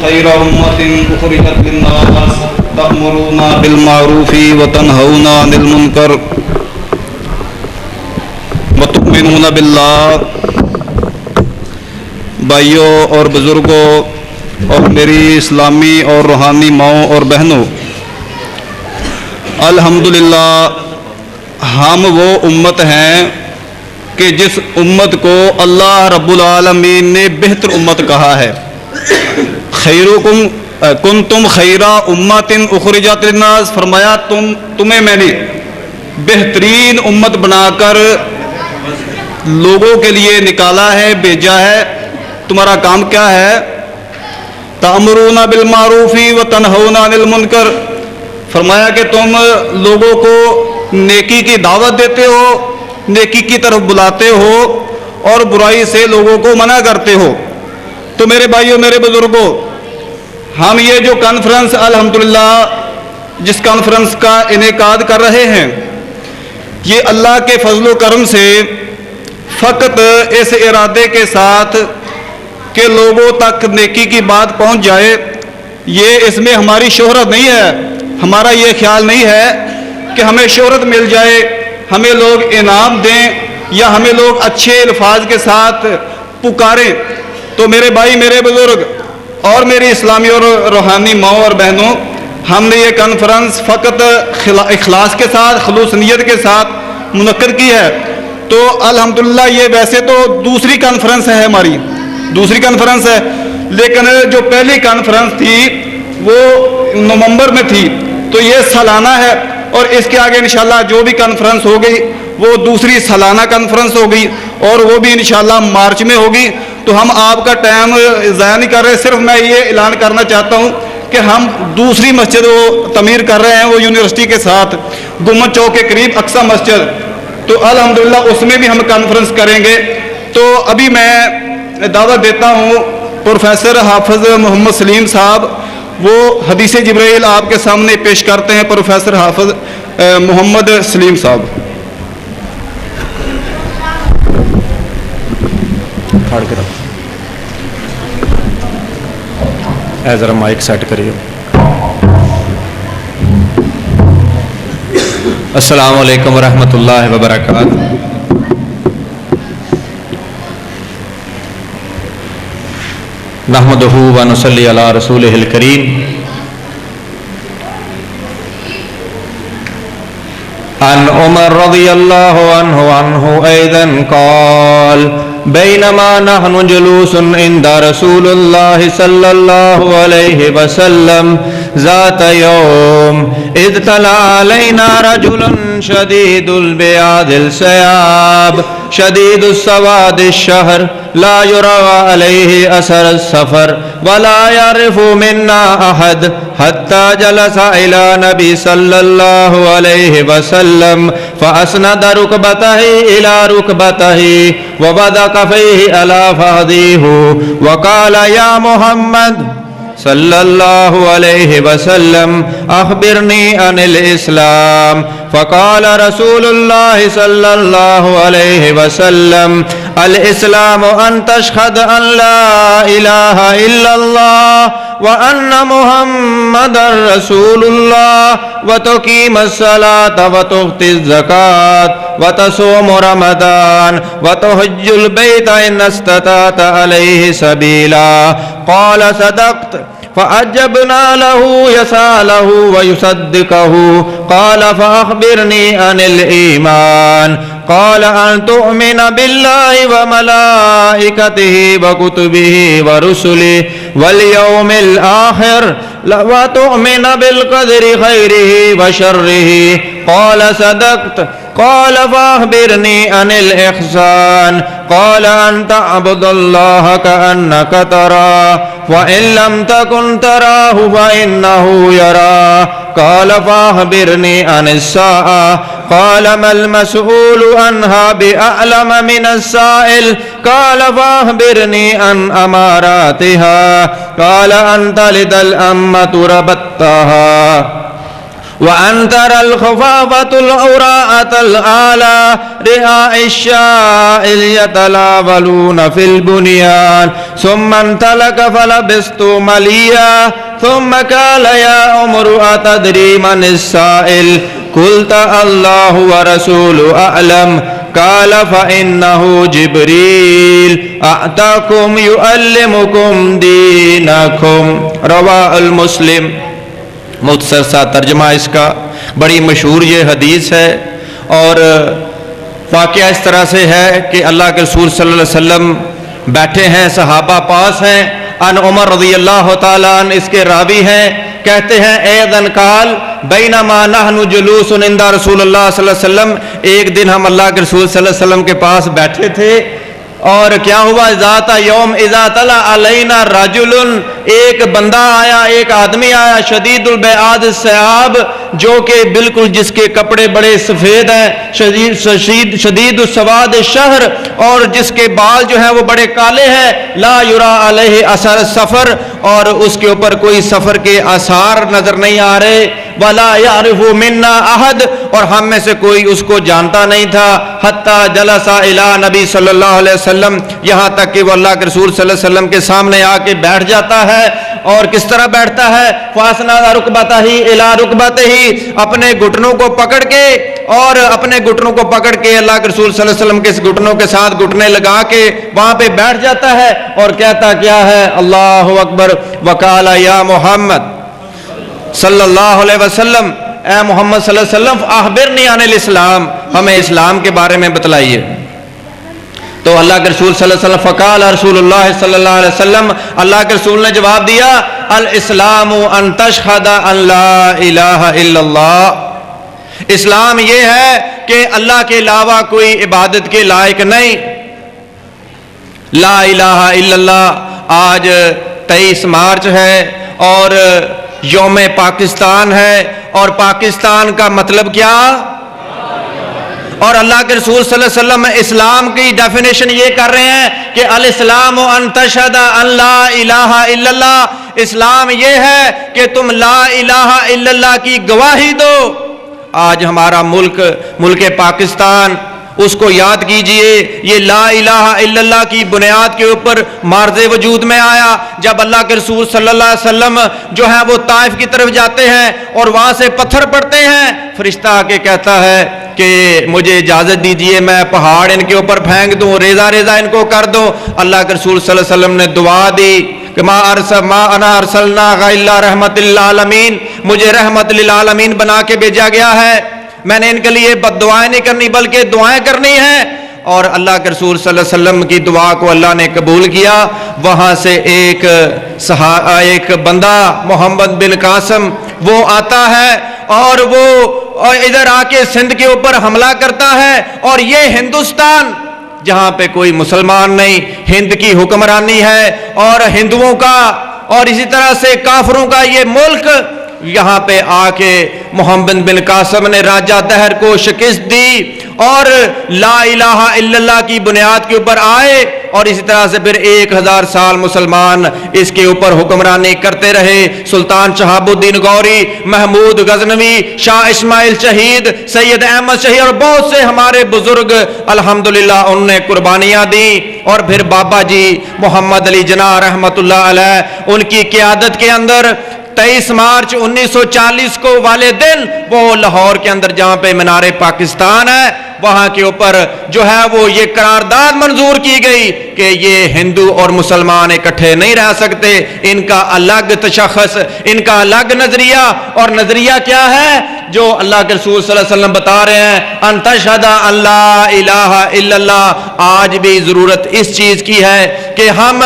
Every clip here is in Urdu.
خير أمة أخرجت للناس تأمرون بالمعروف وتنهون عن المنكر وتؤمنون بالله. بھائیوں اور بزرگوں اور میری اسلامی اور روحانی ماؤں اور بہنوں، الحمدللہ ہم وہ امت ہیں کہ جس امت کو اللہ رب العالمین نے بہتر امت کہا ہے. خیرکم کنتم خیر امۃ اخرجت للناس، فرمایا تمہیں میں نے بہترین امت بنا کر لوگوں کے لیے نکالا ہے، بھیجا ہے. تمہارا کام کیا ہے؟ تأمرون بالمعروف وتنہون عن المنکر، فرمایا کہ تم لوگوں کو نیکی کی دعوت دیتے ہو، نیکی کی طرف بلاتے ہو اور برائی سے لوگوں کو منع کرتے ہو. تو میرے بھائیوں، میرے بزرگوں، ہم یہ جو کانفرنس الحمدللہ جس کانفرنس کا انعقاد کر رہے ہیں، یہ اللہ کے فضل و کرم سے فقط اس ارادے کے ساتھ کہ لوگوں تک نیکی کی بات پہنچ جائے، یہ اس میں ہماری شہرت نہیں ہے. ہمارا یہ خیال نہیں ہے کہ ہمیں شہرت مل جائے، ہمیں لوگ انعام دیں یا ہمیں لوگ اچھے الفاظ کے ساتھ پکاریں. تو میرے بھائی، میرے بزرگ اور میری اسلامی اور روحانی ماؤں اور بہنوں، ہم نے یہ کانفرنس فقط اخلاص کے ساتھ، خلوص نیت کے ساتھ منعقد کی ہے. تو الحمدللہ یہ ویسے تو دوسری کانفرنس ہے، ہماری دوسری کانفرنس ہے، لیکن جو پہلی کانفرنس تھی وہ نومبر میں تھی، تو یہ سالانہ ہے. اور اس کے آگے انشاءاللہ جو بھی کانفرنس ہوگی وہ دوسری سالانہ کانفرنس ہوگی اور وہ بھی انشاءاللہ مارچ میں ہوگی. تو ہم آپ کا ٹائم ضائع نہیں کر رہے. صرف میں یہ اعلان کرنا چاہتا ہوں کہ ہم دوسری مسجد وہ تعمیر کر رہے ہیں، وہ یونیورسٹی کے ساتھ گمبد چوک کے قریب اقصی مسجد. تو الحمدللہ اس میں بھی ہم کانفرنس کریں گے. تو ابھی میں دعوت دیتا ہوں پروفیسر حافظ محمد سلیم صاحب، وہ حدیث جبرائیل آپ کے سامنے پیش کرتے ہیں. پروفیسر حافظ محمد سلیم صاحب. پھاڑ کے رکھ، اے ذرا مائک سیٹ کریے. السلام علیکم ورحمۃ اللہ وبرکاتہ. نحمدہ ونصلی علی رسولہ الکریم. عن عمر رضی اللہ عنہ ایضا قال بینما نحن جلوس عند رسول اللہ صلی اللہ علیہ وسلم ذات یوم اذ طلع علینا رجل شدید البیاض الثیاب شدید السواد الشہر لا يرى عليه أثر السفر ولا يعرف منا أحد حتى جلس إلى نبي صلى الله عليه وسلم فأسند ركبته إلى ركبته ووضع كفيه على فخذيه وقال يا محمد صلی اللہ علیہ وسلم اخبرنی عن الاسلام. فقال رسول اللہ صلی اللہ علیہ وسلم الاسلام ان تشهد ان لا الہ الا اللہ وان محمد رسول اللہ وتقیم الصلاة وتؤتی الزکاة وتصوم رمضان وتحج البیت ان استطعت علیہ سبیلا. قال صدقت. فعجبنا له يسأله ويصدقه. قال فأخبرني عن الإيمان. قال أن تؤمن بالله وملائكته وكتبه ورسله واليوم الآخر وتؤمن بالقدر خيره وشره. قال صدقت. قال فأخبرني عن الإحسان. قال أن تعبد الله كأنك تراه وإن لم تكن تراه فإنه يراك. قال فأخبرني عن الساعة. قال ما المسؤول عنها بأعلم من السائل. قال فأخبرني عن أماراتها. قال أن تلد الأمة ربتها وأن ترى الخفافة العراءة الآلى رعاء الشاء يتلافلون في البنيان ثم انطلق فلبثت مليا ثم قال يا عمر أتدري من السائل قلت الله ورسوله أعلم قال فإنه جبريل أتاكم يعلمكم دينكم رواه المسلم. مختصر سا ترجمہ اس کا، بڑی مشہور یہ حدیث ہے، اور واقعہ اس طرح سے ہے کہ اللہ کے رسول صلی اللہ علیہ وسلم بیٹھے ہیں، صحابہ پاس ہیں. ان عمر رضی اللہ تعالیٰ عنہ اس کے راوی ہیں، کہتے ہیں ایذن قال بینما نحن جلوس عند رسول اللہ صلی اللہ علیہ وسلم، ایک دن ہم اللہ کے رسول صلی اللہ علیہ وسلم کے پاس بیٹھے تھے، اور کیا ہوا، ذات یوم اذا طلع علینا رجل، ایک بندہ آیا، ایک آدمی آیا، شدید البیاض الثیاب، جو کہ بالکل جس کے کپڑے بڑے سفید ہیں، شدید السواد الشہر، اور جس کے بال جو ہیں وہ بڑے کالے ہیں، لا یرا علیہ اثر السفر، اور اس کے اوپر کوئی سفر کے آثار نظر نہیں آ رہے، ولا یعرف منا احد، اور ہم میں سے کوئی اس کو جانتا نہیں تھا، حتی جلس الی نبی صلی اللہ علیہ وسلم، یہاں تک کہ وہ اللہ کے رسول صلی اللہ علیہ وسلم کے سامنے آ کے بیٹھ جاتا ہے. اور کس طرح بیٹھتا ہے، فاسند رکبتہ الی رکبتہ، اپنے گھٹنوں کو پکڑ کے، اور اپنے گھٹنوں کو پکڑ کے اللہ کے رسول صلی اللہ علیہ وسلم کے گھٹنوں کے ساتھ گھٹنے لگا کے وہاں پہ بیٹھ جاتا ہے، اور کہتا کیا ہے، اللہ اکبر، وقال یا محمد صلی اللہ علیہ وسلم، اے محمد صلی اللہ علیہ وسلم، اخبرنی عن الاسلام، ہمیں اسلام کے بارے میں بتلائیے. تو اللہ کے رسول صلی اللہ علیہ وسلم، فقال رسول اللہ صلی اللہ علیہ وسلم، اللہ کے رسول نے جواب دیا، الاسلام ان تشہد ان لا الہ الا اللہ، اسلام یہ ہے کہ اللہ کے علاوہ کوئی عبادت کے لائق نہیں. لا الہ الا اللہ. آج 23 مارچ ہے اور یوم پاکستان ہے، اور پاکستان کا مطلب کیا، اور اللہ کے رسول صلی اللہ علیہ وسلم اسلام کی ڈیفینیشن یہ کر رہے ہیں کہ الاسلام ان تشہد ان لا الہ الا اللہ، اسلام یہ ہے کہ تم لا الہ الا اللہ کی گواہی دو. آج ہمارا ملک پاکستان، اس کو یاد کیجئے، یہ لا الہ الا اللہ کی بنیاد کے اوپر مارز وجود میں آیا. جب اللہ کے رسول صلی اللہ علیہ وسلم جو ہے وہ طائف کی طرف جاتے ہیں اور وہاں سے پتھر پڑتے ہیں، فرشتہ آ کے کہتا ہے کہ مجھے اجازت دیجئے میں پہاڑ ان کے اوپر پھینک دوں، ریزہ ریزہ ان کو کر دوں. اللہ کے رسول صلی اللہ علیہ وسلم نے دعا دی کہ ما انا ارسلناک الا رحمت للعالمین، مجھے رحمت للعالمین بنا کے بھیجا گیا ہے، میں نے ان کے لیے بد دعائیں نہیں کرنی بلکہ دعائیں کرنی ہیں. اور اللہ کے رسول صلی اللہ علیہ وسلم کی دعا کو اللہ نے قبول کیا. وہاں سے ایک بندہ محمد بن قاسم وہ آتا ہے، اور وہ ادھر آ کے سندھ کے اوپر حملہ کرتا ہے، اور یہ ہندوستان جہاں پہ کوئی مسلمان نہیں، ہند کی حکمرانی ہے اور ہندوؤں کا اور اسی طرح سے کافروں کا یہ ملک، یہاں پہ آ کے محمد بن قاسم نے راجہ دہر کو شکست دی اور لا الہ الا اللہ کی بنیاد کے اوپر آئے، اور اسی طرح سے پھر 1000 سال مسلمان اس کے اوپر حکمرانی کرتے رہے. سلطان شہاب الدین غوری، محمود غزنوی، شاہ اسماعیل شہید، سید احمد شہید اور بہت سے ہمارے بزرگ الحمدللہ انہوں نے قربانیاں دیں. اور پھر بابا جی محمد علی جناح رحمت اللہ علیہ، ان کی قیادت کے اندر 23 مارچ 1940 کو والے دن وہ لاہور کے اندر جہاں پہ مینار پاکستان ہے وہاں کے اوپر جو ہے وہ یہ قرارداد منظور کی گئی کہ یہ ہندو اور مسلمان اکٹھے نہیں رہ سکتے، ان کا الگ تشخص، ان کا الگ نظریہ. اور نظریہ کیا ہے جو اللہ کے رسول صلی اللہ علیہ وسلم بتا رہے ہیں، ان تشہد ان لا الہ الا اللہ. آج بھی ضرورت اس چیز کی ہے کہ ہم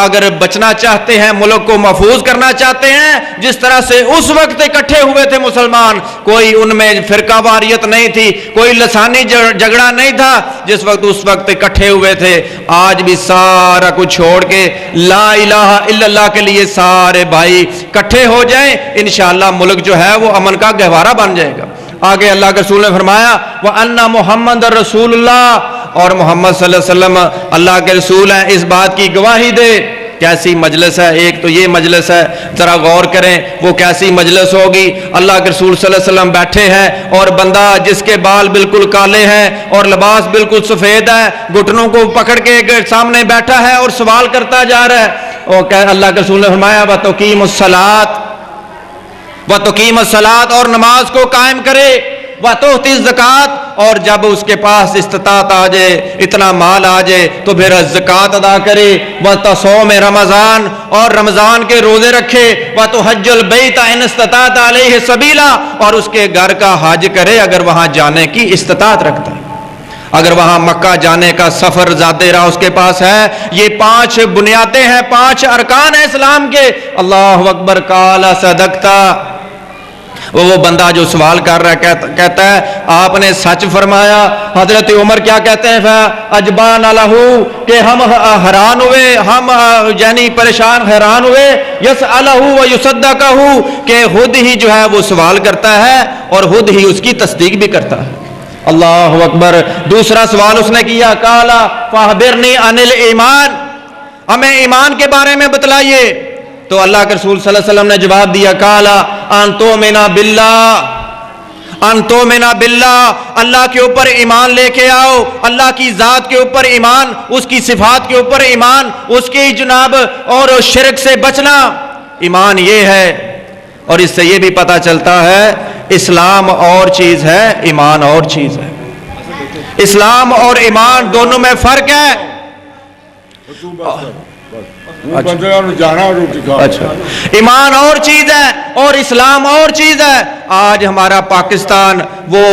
اگر بچنا چاہتے ہیں، ملک کو محفوظ کرنا چاہتے ہیں، جس طرح سے اس وقت اکٹھے ہوئے تھے مسلمان، کوئی ان میں فرقہ واریت نہیں تھی، کوئی لسانی جھگڑا نہیں تھا، جس وقت اس وقت اکٹھے ہوئے تھے، آج بھی سارا کچھ چھوڑ کے لا الہ الا اللہ کے لیے سارے بھائی اکٹھے ہو جائیں، انشاءاللہ ملک جو ہے وہ امن کا گہوارہ بن جائے گا. آگے اللہ کے رسول نے فرمایا وَأَنَّ مُحَمَّدَ رَسُولُ اللَّهِ، اور محمد صلی اللہ علیہ وسلم اللہ کے رسول ہیں، اس بات کی گواہی دے کیسی مجلس ہے، ایک تو یہ مجلس ہے، ذرا غور کریں وہ کیسی مجلس ہوگی۔ اللہ کے رسول صلی اللہ علیہ وسلم بیٹھے ہیں اور بندہ جس کے بال بالکل کالے ہیں اور لباس بالکل سفید ہے، گھٹنوں کو پکڑ کے سامنے بیٹھا ہے اور سوال کرتا جا رہا ہے۔ اور اللہ کے رسول نے فرمایا وَتُقِيمُ الصَّلَاةَ، وَتُقِيمُ الصَّلَاةَ، اور نماز کو قائم کرے، وَتُؤْتِي الزَّكَاةَ، اور جب اس کے پاس استطاعت آ جائے، اتنا مال آ جائے تو پھر زکوٰۃ ادا کرے، وَتَصُومَ رمضان، اور رمضان کے روزے رکھے، وَتُحَجِّ الْبَيْتَ إِنِ اسْتَطَعْتَ عَلَيْهِ سَبِيلًا، اور اس کے گھر کا حج کرے اگر وہاں جانے کی استطاعت رکھتا ہے، اگر وہاں مکہ جانے کا سفر ذاتی راہ اس کے پاس ہے۔ یہ 5 بنیادیں ہیں، 5 ارکان ہیں اسلام کے۔ اللہ اکبر، قال صدقتا، وہ بندہ جو سوال کر رہا ہے کہتا ہے آپ نے سچ فرمایا۔ حضرت عمر کیا کہتے ہیں اجبان لہو، کہ ہم حیران ہوئے، ہم یعنی پریشان حیران ہوئے، یسألہ و یصدقہ، کہ خود ہی جو ہے وہ سوال کرتا ہے اور خود ہی اس کی تصدیق بھی کرتا ہے۔ اللہ اکبر۔ دوسرا سوال اس نے کیا، قال فاخبرنی عن الایمان، ہمیں ایمان کے بارے میں بتلائیے۔ تو اللہ کے رسول صلی اللہ علیہ وسلم نے جواب دیا، قال ان تؤمن باللہ، ان تؤمن باللہ، اللہ کے اوپر ایمان لے کے آؤ، اللہ کی ذات کے اوپر ایمان، اس کی صفات کے اوپر ایمان، اس کی جناب اور شرک سے بچنا، ایمان یہ ہے۔ اور اس سے یہ بھی پتہ چلتا ہے اسلام اور چیز ہے، ایمان اور چیز ہے۔ اسلام اور ایمان دونوں میں فرق ہے۔ اچھا، ایمان اور چیز ہے اور اسلام اور چیز ہے۔ آج ہمارا پاکستان وہ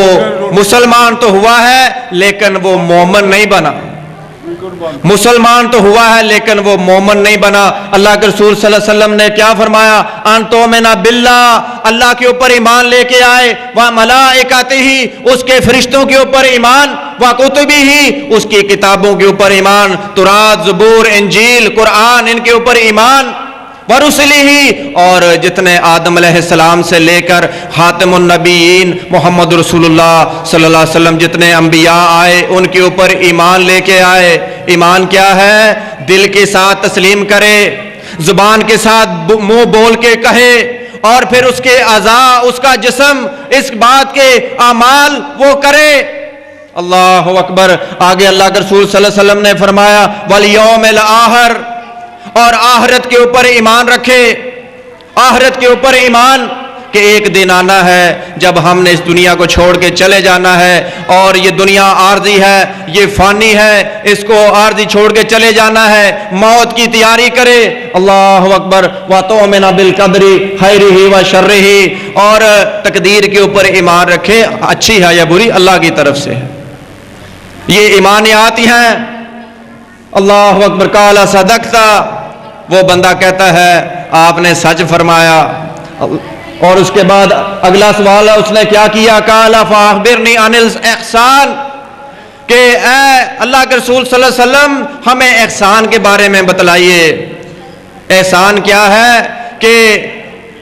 مسلمان تو ہوا ہے لیکن وہ مومن نہیں بنا، مسلمان تو ہوا ہے لیکن وہ مومن نہیں بنا۔ اللہ کے رسول صلی اللہ علیہ وسلم نے کیا فرمایا، ان تؤمن باللہ، اللہ کے اوپر ایمان لے کے آئے، وملائکتہ، اس کے فرشتوں کے اوپر ایمان، وکتبہ، اس کی کتابوں کے اوپر ایمان، تورات، زبور، انجیل، قرآن، ان کے اوپر ایمان، ورسلہ، اور جتنے آدم علیہ السلام سے لے کر خاتم النبیین محمد رسول اللہ صلی اللہ علیہ وسلم جتنے انبیاء آئے ان کے اوپر ایمان لے کے آئے۔ ایمان کیا ہے؟ دل کے ساتھ تسلیم کرے، زبان کے ساتھ منہ بول کے کہے، اور پھر اس کے اعضاء، اس کا جسم اس بات کے اعمال وہ کرے۔ اللہ اکبر۔ آگے اللہ کے رسول صلی اللہ علیہ وسلم نے فرمایا والیوم الآخر، اور آخرت کے اوپر ایمان رکھے، آخرت کے اوپر ایمان کہ ایک دن آنا ہے جب ہم نے اس دنیا کو چھوڑ کے چلے جانا ہے، اور یہ دنیا عارضی ہے، یہ فانی ہے، اس کو عارضی چھوڑ کے چلے جانا ہے، موت کی تیاری کرے۔ اللہ اکبر۔ وَتُؤْمِنَ بِالْقَدْرِ خَيْرِهِ وَشَرِّهِ، اور تقدیر کے اوپر ایمان رکھے، اچھی ہے یا بری اللہ کی طرف سے ہے۔ یہ ایمانیات ہی ہیں۔ اللہ اکبر۔ قال صدقتا، وہ بندہ کہتا ہے آپ نے سچ فرمایا۔ اور اس کے بعد اگلا سوال ہے اس نے کیا کیا، قال فاخبرنی عن الاحسان، کہ اے اللہ کے رسول صلی اللہ علیہ وسلم ہمیں احسان کے بارے میں بتلائیے۔ احسان کیا ہے؟ کہ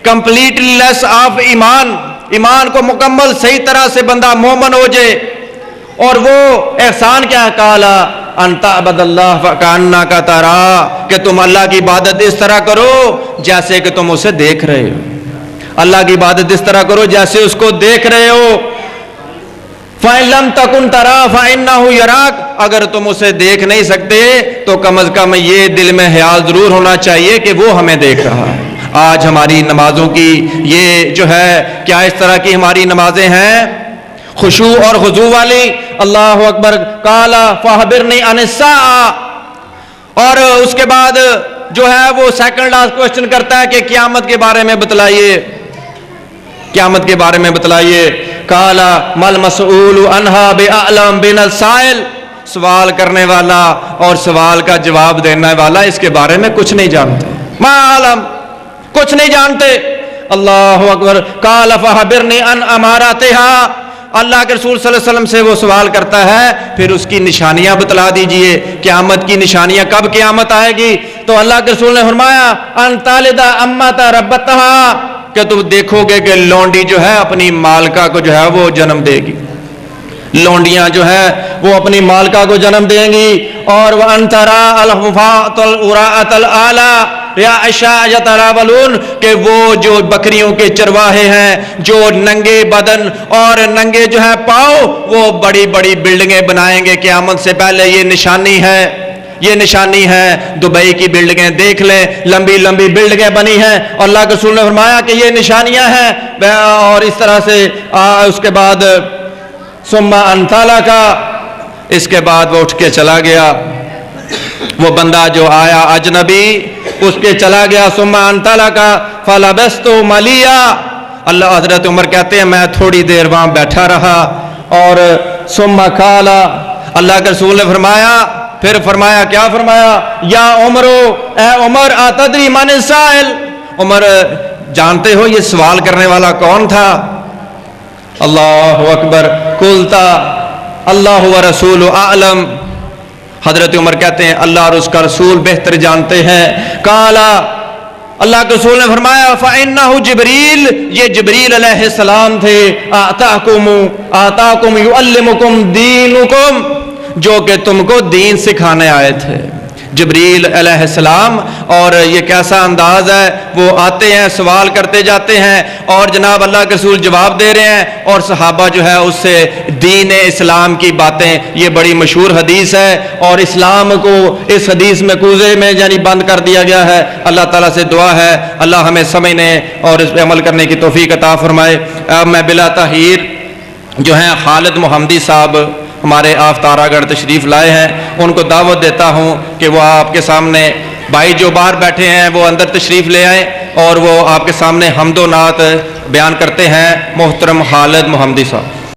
کمپلیٹلی لیس آف ایمان، ایمان کو مکمل صحیح طرح سے بندہ مومن ہو جائے۔ اور وہ احسان کیا ہے؟ قال ان تعبد اللہ کأنک تراہ، کہ تم اللہ کی عبادت اس طرح کرو جیسے کہ تم اسے دیکھ رہے ہو، اللہ کی عبادت اس طرح کرو جیسے اس کو دیکھ رہے ہو۔ فَإِن لَمْ تَكُنْ تَرَاهُ فَإِنَّهُ يَرَاكَ، اگر تم اسے دیکھ نہیں سکتے تو کم از کم یہ دل میں خیال ضرور ہونا چاہیے کہ وہ ہمیں دیکھ رہا ہے۔ آج ہماری نمازوں کی یہ جو ہے کیا اس طرح کی ہماری نمازیں ہیں خشوع اور خضوع والی؟ اللہ اکبر۔ قال فاخبرنی عن الساعہ، اور اس کے بعد جو ہے وہ سیکنڈ لاسٹ کوشچن کرتا ہے کہ قیامت کے بارے میں بتلائیے، قیامت کے بارے میں بتلائیے۔ قال مل مسئول عنہا بأعلم من السائل، سوال کرنے والا اور سوال کا جواب دینے والا اس کے بارے میں کچھ نہیں جانتے، ما علم، کچھ نہیں جانتے۔ اللہ اکبر۔ قال فاخبرنی عن اماراتها، اللہ کے رسول صلی اللہ علیہ وسلم سے وہ سوال کرتا ہے پھر اس کی نشانیاں بتلا دیجئے، قیامت کی نشانیاں، کب قیامت آئے گی؟ تو اللہ کے رسول نے فرمایا ان تالد امت ربتها، کہ تم دیکھو گے کہ لونڈی جو ہے اپنی مالکہ کو جو ہے وہ جنم دے گی، لونڈیاں جو ہے وہ اپنی مالکہ کو جنم دیں گی، اور وَأَن تَرَىٰ الْحُفَاةَ الْعُرَاءَةَ الْعَالَىٰ رِعَاءَ الشَّاةِ يَتَلَاوَلُونَ کہ وہ جو بکریوں کے چرواہے ہیں جو ننگے بدن اور ننگے جو ہے پاؤں وہ بڑی بڑی بلڈنگیں بنائیں گے قیامت سے پہلے. یہ نشانی ہے، یہ نشانی ہے. دبئی کی بلڈنگیں دیکھ لیں، لمبی لمبی بلڈنگیں بنی ہیں اور اللہ کے رسول نے فرمایا کہ یہ نشانیاں ہیں. اور اس طرح سے اس کے بعد ثم انطلق، اس کے بعد وہ اٹھ کے چلا گیا. وہ بندہ جو آیا اجنبی اس کے چلا گیا. ثم انطلق فلبثت ملیا، اللہ حضرت عمر کہتے ہیں میں تھوڑی دیر وہاں بیٹھا رہا. اور ثم قال، اللہ کے رسول نے فرمایا، پھر فرمایا، کیا فرمایا؟ یا عمرو، اے عمر، اتدری من السائل، عمر جانتے ہو یہ سوال کرنے والا کون تھا؟ اللہ اکبر. قلت اللہ ورسول اعلم، حضرت عمر کہتے ہیں اللہ اور اس کا رسول بہتر جانتے ہیں. قال، اللہ کے رسول نے فرمایا فَإِنَّهُ جبریل، یہ جبریل علیہ السلام تھے. آتاکم یعلمکم دینکم، جو کہ تم کو دین سکھانے آئے تھے. جبریل علیہ السلام، اور یہ کیسا انداز ہے، وہ آتے ہیں سوال کرتے جاتے ہیں اور جناب اللہ کے رسول جواب دے رہے ہیں اور صحابہ جو ہے اس سے دین اسلام کی باتیں. یہ بڑی مشہور حدیث ہے اور اسلام کو اس حدیث میں کوزے میں یعنی بند کر دیا گیا ہے. اللہ تعالیٰ سے دعا ہے اللہ ہمیں سمجھنے اور اس پہ عمل کرنے کی توفیق عطا فرمائے. اب میں بلا تاخیر جو ہیں خالد محمدی صاحب ہمارے آفتارہ گڑھ تشریف لائے ہیں، ان کو دعوت دیتا ہوں کہ وہ آپ کے سامنے، بھائی جو باہر بیٹھے ہیں وہ اندر تشریف لے آئیں اور وہ آپ کے سامنے حمد و نعت بیان کرتے ہیں. محترم خالد محمدی صاحب.